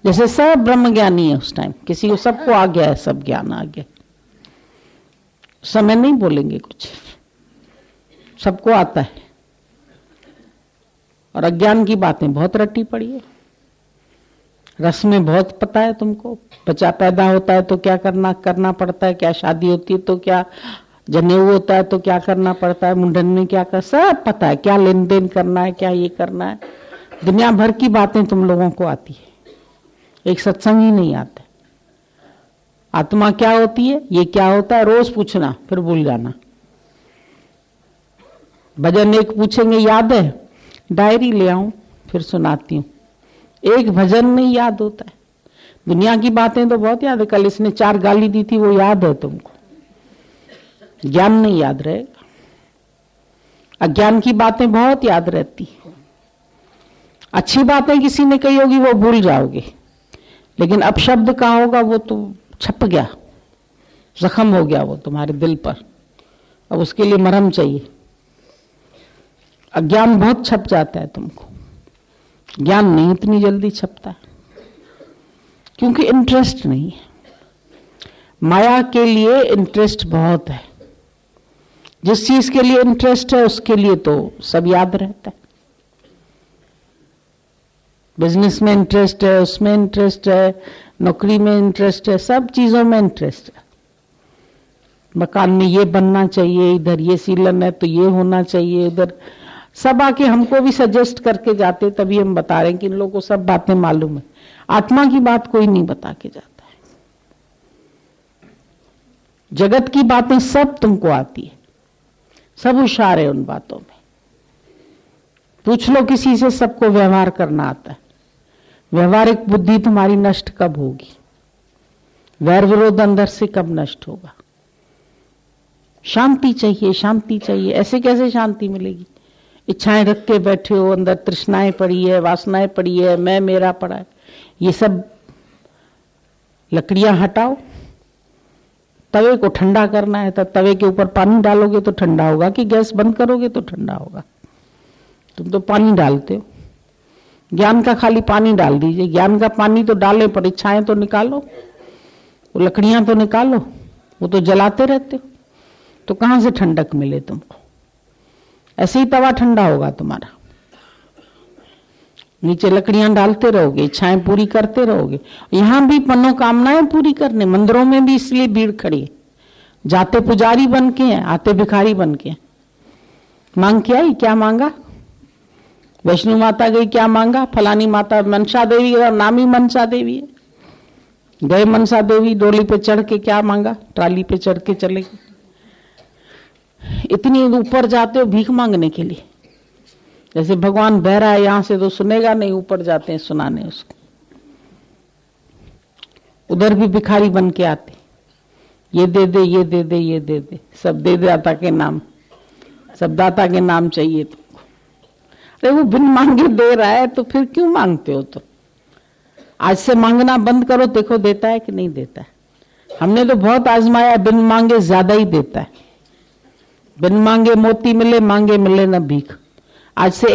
जैसे सब ब्रह्म ज्ञानी है उस टाइम, किसी को सबको आ गया है, सब ज्ञान आ गया, समय नहीं बोलेंगे कुछ, सबको आता है। और अज्ञान की बातें बहुत रटी पड़ी है। रस में बहुत पता है तुमको, बच्चा पैदा होता है तो क्या करना पड़ता है, क्या शादी होती है तो क्या, जनेऊ होता है तो क्या करना पड़ता है, मुंडन में क्या कर, सब पता है, क्या लेन देन करना है, क्या ये करना है। दुनिया भर की बातें तुम लोगों को आती है, एक सत्संग ही नहीं आता। आत्मा क्या होती है, ये क्या होता है, रोज पूछना फिर भूल जाना। भजन एक पूछेंगे याद है, डायरी ले आऊं फिर सुनाती हूं। एक भजन नहीं याद होता है। दुनिया की बातें तो बहुत याद है, कल इसने 4 गाली दी थी वो याद है तुमको, ज्ञान नहीं याद रहेगा। अज्ञान की बातें बहुत याद रहती, अच्छी बातें किसी ने कही होगी वो भूल जाओगे, लेकिन अपशब्द का होगा वो तो छप गया, जख्म हो गया वो तुम्हारे दिल पर। अब उसके लिए मरहम चाहिए। अज्ञान बहुत छप जाता है तुमको, ज्ञान नहीं इतनी जल्दी छपता, क्योंकि इंटरेस्ट नहीं है। माया के लिए इंटरेस्ट बहुत है। जिस चीज के लिए इंटरेस्ट है उसके लिए तो सब याद रहता है। बिजनेस में इंटरेस्ट है, उसमें इंटरेस्ट है, नौकरी में इंटरेस्ट है, सब चीजों में इंटरेस्ट है। मकान में ये बनना चाहिए, इधर ये सीलन है तो ये होना चाहिए, इधर सब आके हमको भी सजेस्ट करके जाते, तभी हम बता रहे हैं कि इन लोगों को सब बातें मालूम है। आत्मा की बात कोई नहीं बता के जाता है। जगत की बातें सब तुमको आती है, सब होशियार है उन बातों में। पूछ लो किसी से, सबको व्यवहार करना आता है। व्यवहारिक बुद्धि तुम्हारी नष्ट कब होगी? वैर विरोध अंदर से कब नष्ट होगा? शांति चाहिए, शांति चाहिए। ऐसे कैसे शांति मिलेगी? इच्छाएं रख के बैठे हो, अंदर तृष्णाएं पड़ी है, वासनाएं पड़ी है, मैं मेरा पड़ा है। ये सब लकड़ियां हटाओ। तवे को ठंडा करना है तो तवे के ऊपर पानी डालोगे तो ठंडा होगा, कि गैस बंद करोगे तो ठंडा होगा? तुम तो पानी डालते हो। ज्ञान का खाली पानी डाल दीजिए। ज्ञान का पानी तो डाले, पर इच्छाएं तो निकालो, वो लकड़ियां तो निकालो। वो तो जलाते रहते हो, तो कहां से ठंडक मिले तुमको? ऐसे ही तवा ठंडा होगा तुम्हारा। नीचे लकड़ियां डालते रहोगे, इच्छाएं पूरी करते रहोगे। यहां भी मनोकामनाएं पूरी करने, मंदिरों में भी इसलिए भीड़ खड़ी है। जाते पुजारी बन के हैं, आते भिखारी बन के हैं। मांग के आई, क्या मांगा? वैष्णो माता गई, क्या मांगा? फलानी माता मनसा देवी का नाम ही मनसा देवी है। गए मनसा देवी, डोली पे चढ़ के क्या मांगा? ट्राली पे चढ़ के चले गए। इतनी ऊपर जाते हो भीख मांगने के लिए। जैसे भगवान बहरा है, यहां से तो सुनेगा नहीं, ऊपर जाते हैं सुनाने उसको। उधर भी भिखारी बन के आते, ये दे दे, ये दे दे, ये दे दे, सब दे दाता के नाम, सब दाता के नाम चाहिए तुमको। अरे वो बिन मांगे दे रहा है तो फिर क्यों मांगते हो? तो आज से मांगना बंद करो, देखो देता है कि नहीं देता है। हमने तो बहुत आजमाया, बिन मांगे ज्यादा ही देता है। बिन मांगे मोती मिले, मांगे मिले न भीख। आज से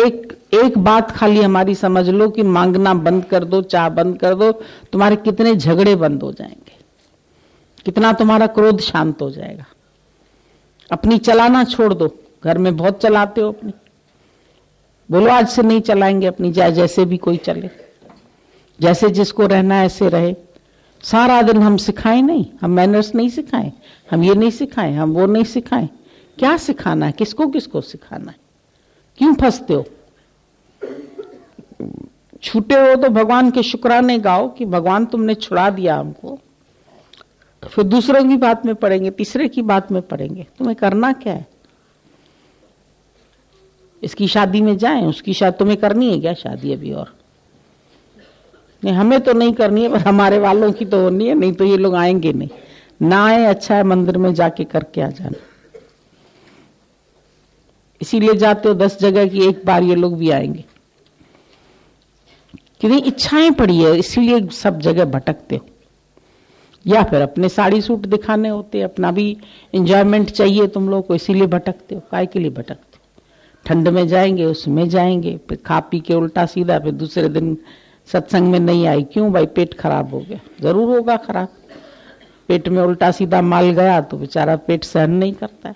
एक बात खाली हमारी समझ लो कि मांगना बंद कर दो, चाह बंद कर दो, तुम्हारे कितने झगड़े बंद हो जाएंगे, कितना तुम्हारा क्रोध शांत हो जाएगा। अपनी चलाना छोड़ दो। घर में बहुत चलाते हो अपनी, बोलो आज से नहीं चलाएंगे अपनी, चाहे जैसे भी कोई चले, जैसे जिसको रहना है ऐसे रहे। सारा दिन हम सिखाएं नहीं, हम मैनर्स नहीं सिखाएं, हम ये नहीं सिखाएं, हम वो नहीं सिखाएं। क्या सिखाना है? किसको किसको सिखाना है? क्यों फंसते हो? छूटे हो तो भगवान के शुक्राने गाओ कि भगवान तुमने छुड़ा दिया हमको। फिर दूसरों की बात में पड़ेंगे, तीसरे की बात में पड़ेंगे। तुम्हें करना क्या है? इसकी शादी में जाएं, उसकी शादी तुम्हें करनी है क्या? शादी अभी और नहीं, हमें तो नहीं करनी है, पर हमारे वालों की तो होनी है, नहीं तो ये लोग आएंगे नहीं। ना आए, अच्छा है मंदिर में जाके करके आ जाना। इसीलिए जाते हो 10 जगह की, एक बार ये लोग भी आएंगे। कितनी इच्छाएं पड़ी है, इसीलिए सब जगह भटकते हो। या फिर अपने साड़ी सूट दिखाने होते, अपना भी एंजॉयमेंट चाहिए तुम लोग को, इसीलिए भटकते हो। काय के लिए भटकते हो? ठंड में जाएंगे, उसमें जाएंगे, फिर खा पी के उल्टा सीधा, फिर दूसरे दिन सत्संग में नहीं आई। क्यों भाई? पेट खराब हो गया। जरूर होगा खराब। पेट में उल्टा सीधा माल गया तो बेचारा पेट सहन नहीं करता है,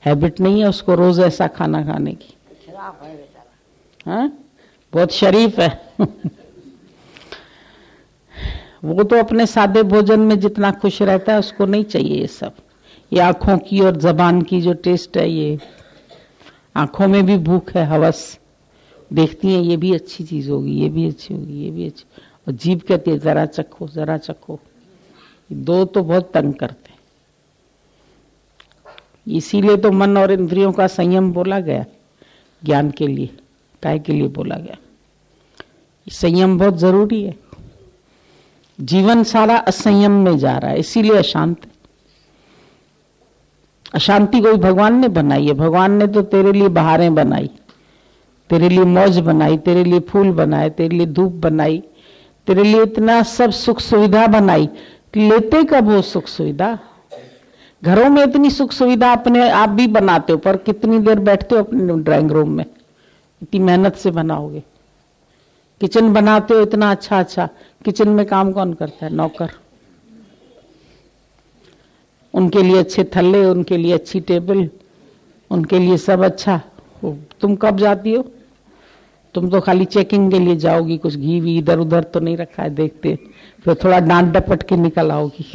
हैबिट नहीं है उसको रोज ऐसा खाना खाने की। हाँ, बहुत शरीफ है वो तो अपने सादे भोजन में जितना खुश रहता है, उसको नहीं चाहिए ये सब। ये आंखों की और जबान की जो टेस्ट है, ये आंखों में भी भूख है, हवस, देखती है ये भी अच्छी चीज होगी, ये भी अच्छी होगी, ये भी अच्छी, और जीभ कहती है जरा चखो, जरा चखो। दो तो बहुत तंग करते हैं। इसीलिए तो मन और इंद्रियों का संयम बोला गया ज्ञान के लिए। काय के लिए बोला गया? संयम बहुत जरूरी है। जीवन सारा असंयम में जा रहा है, इसीलिए अशांत है। अशांति कोई भगवान ने बनाई है? भगवान ने तो तेरे लिए बहारें बनाई। तेरे लिए मौज बनाई, तेरे लिए फूल बनाए, तेरे लिए धूप बनाई, तेरे लिए इतना सब सुख सुविधा बनाई, लेते कब हो सुख सुविधा? घरों में इतनी सुख सुविधा अपने आप भी बनाते हो, पर कितनी देर बैठते हो अपने ड्राइंग रूम में? इतनी मेहनत से बनाओगे। किचन बनाते हो इतना अच्छा अच्छा, किचन में काम कौन करता है? नौकर। उनके लिए अच्छे थल्ले, उनके लिए अच्छी टेबल, उनके लिए सब अच्छा। तुम कब जाती हो? तुम तो खाली चेकिंग के लिए जाओगी, कुछ घी भी इधर उधर तो नहीं रखा है देखते, फिर थोड़ा डांट डपट के निकल आओगी।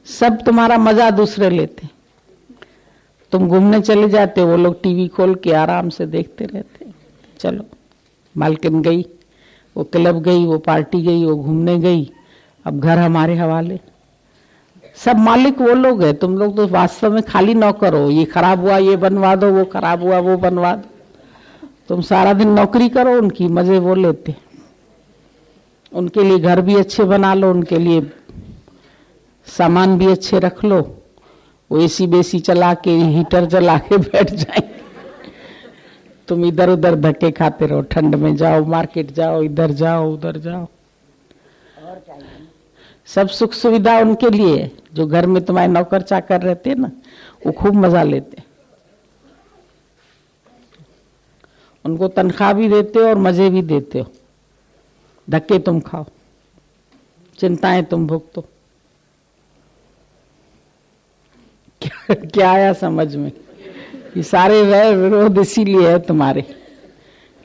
सब तुम्हारा मजा दूसरे लेते। तुम घूमने चले जाते, वो लोग टीवी खोल के आराम से देखते रहते। चलो, मालकिन गई, वो क्लब गई, वो पार्टी गई, वो घूमने गई, अब घर हमारे हवाले। सब मालिक वो लोग हैं, तुम लोग तो वास्तव में खाली नौकर हो। ये खराब हुआ ये बनवा दो, वो खराब हुआ वो बनवा दो। तुम सारा दिन नौकरी करो उनकी, मजे वो लेते। उनके लिए घर भी अच्छे बना लो, उनके लिए सामान भी अच्छे रख लो। वो एसी बेसी चला के, हीटर चला के बैठ जाए, तुम इधर उधर धक्के खाते रहो। ठंड में जाओ, मार्केट जाओ, इधर जाओ उधर जाओ। सब सुख सुविधा उनके लिए है। जो घर में तुम्हारे नौकर चाकर रहते हैं ना, वो खूब मजा लेते। उनको तनख्वाह भी देते हो और मजे भी देते हो। धक्के तुम खाओ, चिंताएं तुम भुगतो। क्या आया समझ में? ये सारे वैर विरोध इसीलिए है तुम्हारे,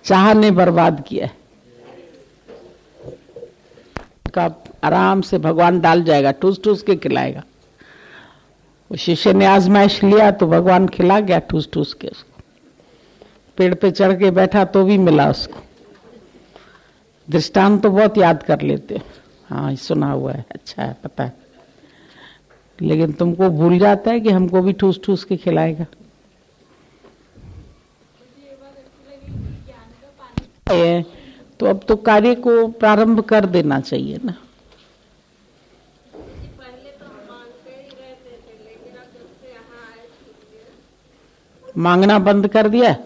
चाह ने बर्बाद किया है। का आराम से भगवान डाल जाएगा, ठूस ठूस के खिलाएगा। वो शिष्य ने आजमाइश लिया तो भगवान खिला गया ठूस ठूस के उसको। पेड़ पे चढ़ के बैठा तो भी मिला उसको। दृष्टांत तो बहुत याद कर लेते हो। हाँ, सुना हुआ है, अच्छा है, पता है, लेकिन तुमको भूल जाता है कि हमको भी ठूस ठूस के खिलाएगा। तो अब तो कार्य को प्रारंभ कर देना चाहिए ना। मांगना बंद कर दिया,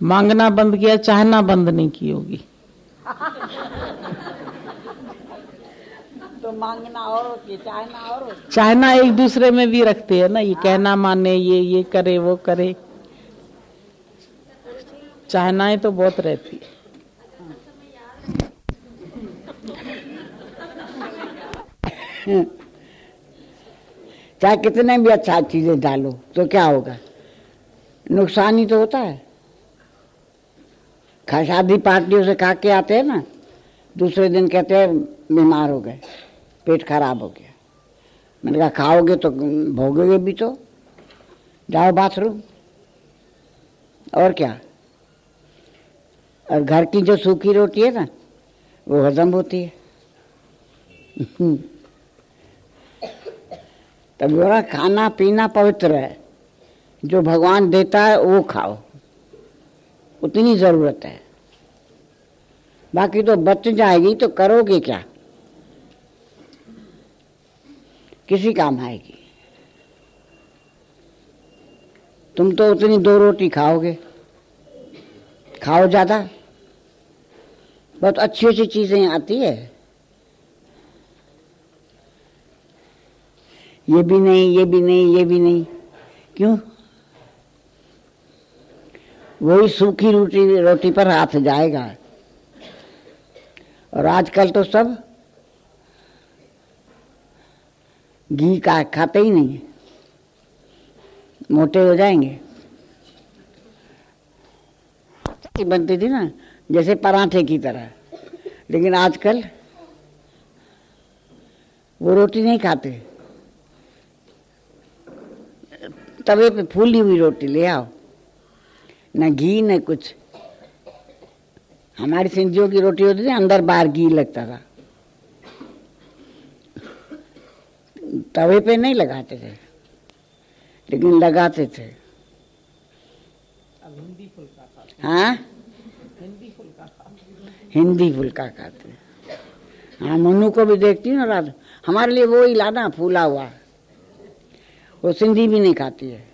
मांगना बंद किया, चाहना बंद नहीं की होगी। तो मांगना और होती है, चाहना और होती है। चाहना एक दूसरे में भी रखते हैं ना, ये कहना माने, ये करे वो करे। चाहनाएं तो बहुत रहती है। चाहे कितने भी अच्छा चीजें डालो तो क्या होगा? नुकसान ही तो होता है। शादी पार्टियों से खा के आते हैं ना, दूसरे दिन कहते हैं बीमार हो गए, पेट खराब हो गया। मैंने कहा खाओगे तो भोगोगे भी, तो जाओ बाथरूम, और क्या। और घर की जो सूखी रोटी है ना, वो हजम होती है। तब बोला खाना पीना पवित्र है, जो भगवान देता है वो खाओ, उतनी जरूरत है। बाकी तो बच जाएगी तो करोगे क्या? किसी काम आएगी? तुम तो उतनी 2 रोटी खाओगे, खाओ ज्यादा। बहुत अच्छी अच्छी चीजें आती है, ये भी नहीं, ये भी नहीं, ये भी नहीं। क्यों? वही सूखी रोटी पर हाथ जाएगा। और आजकल तो सब घी का खाते ही नहीं, मोटे हो जाएंगे। बनती थी ना जैसे पराठे की तरह, लेकिन आजकल वो रोटी नहीं खाते। तवे पे फूली हुई रोटी ले आओ, न घी न कुछ। हमारी सिंधियों की रोटी होती थी, अंदर बाहर घी लगता था। तवे पे नहीं लगाते थे, लेकिन लगाते थे। हाँ, हिंदी फुल्का खाते। हाँ, मनु को भी देखती हूँ ना रात, हमारे लिए वो ही लाना फूला हुआ। वो सिंधी भी नहीं खाती है।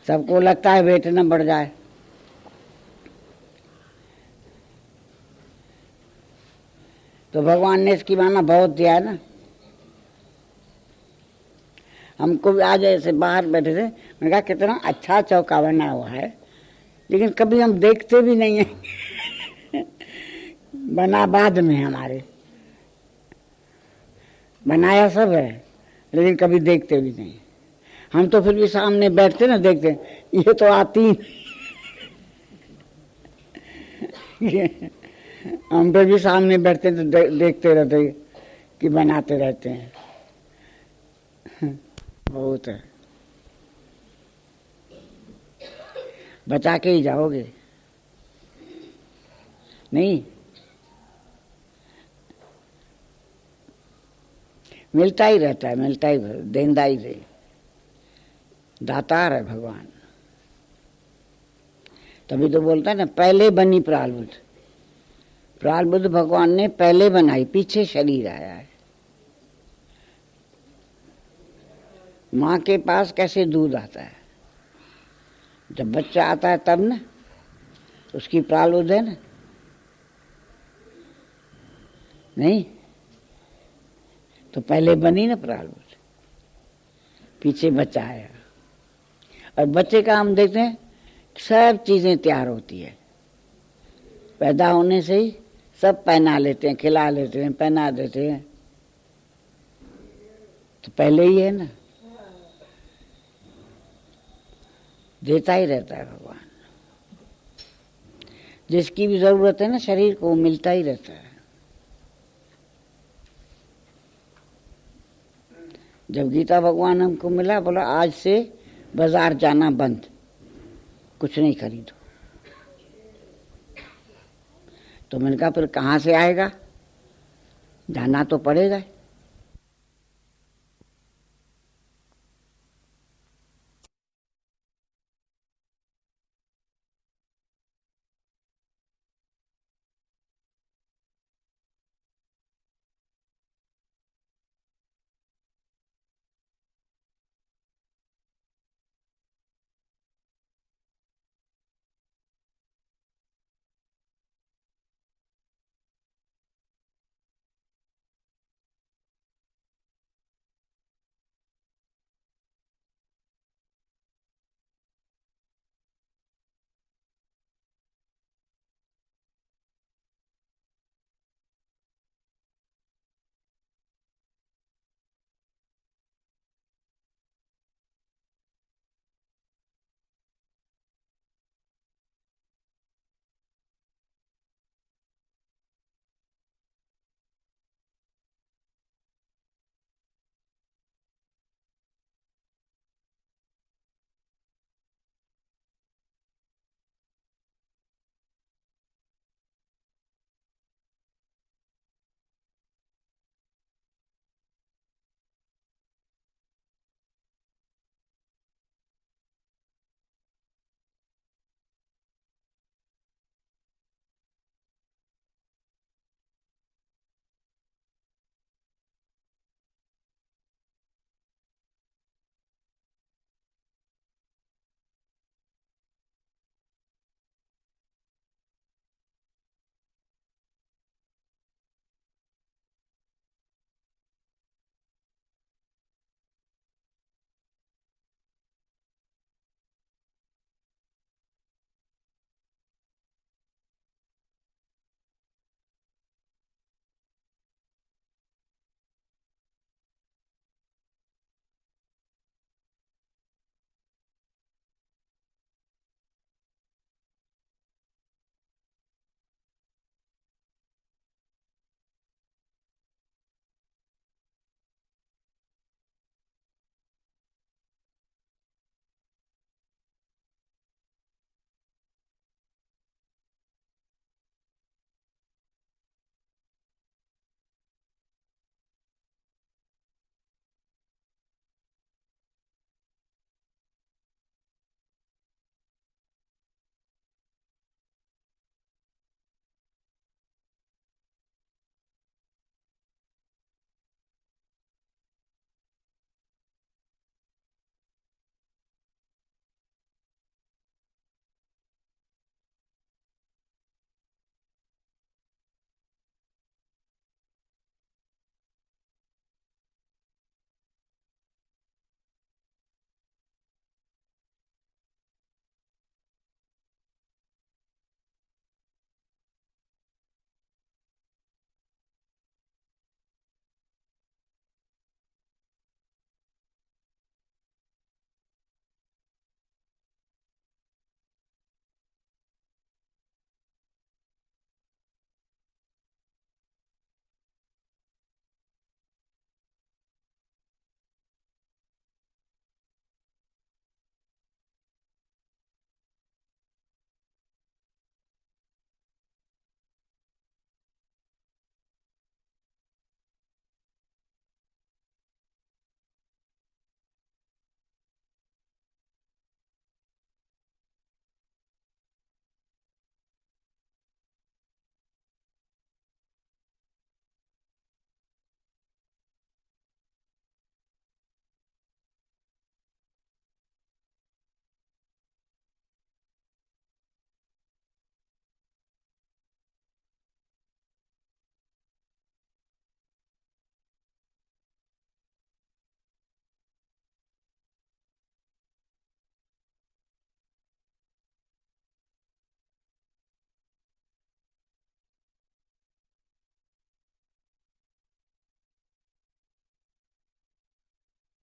सबको लगता है वेट न बढ़ जाए। तो भगवान ने इसकी माना बहुत दिया है ना। हमको भी आज ऐसे बाहर बैठे थे, मैंने कहा कितना अच्छा चौका बना हुआ है, लेकिन कभी हम देखते भी नहीं है। बना बाद में, हमारे बनाया सब है, लेकिन कभी देखते भी नहीं। हम तो फिर भी सामने बैठते ना, देखते ये तो आती हम फिर भी सामने बैठते तो देखते रहते कि बनाते रहते हैं। बहुत है, बचा के ही जाओगे नहीं। मिलता ही रहता है, मिलता ही, देनदाई दे, दातार है भगवान। तभी तो बोलता है ना, पहले बनी प्रालबुद्ध। प्रालबुद्ध भगवान ने पहले बनाई, पीछे शरीर आया है। माँ के पास कैसे दूध आता है? जब बच्चा आता है तब ना, उसकी प्रालबुद्ध है ना, नहीं तो पहले बनी ना प्रालबुद्ध, पीछे बच्चा आया। और बच्चे का हम देखते हैं सब चीजें तैयार होती है, पैदा होने से ही सब पहना लेते हैं, खिला लेते हैं, पहना देते हैं, तो पहले ही है ना, देता ही रहता है भगवान। जिसकी भी जरूरत है ना शरीर को, मिलता ही रहता है। जब गीता भगवान हमको मिला, बोला आज से बाजार जाना बंद, कुछ नहीं खरीदो। तो मैंने कहा फिर कहाँ से आएगा, जाना तो पड़ेगा।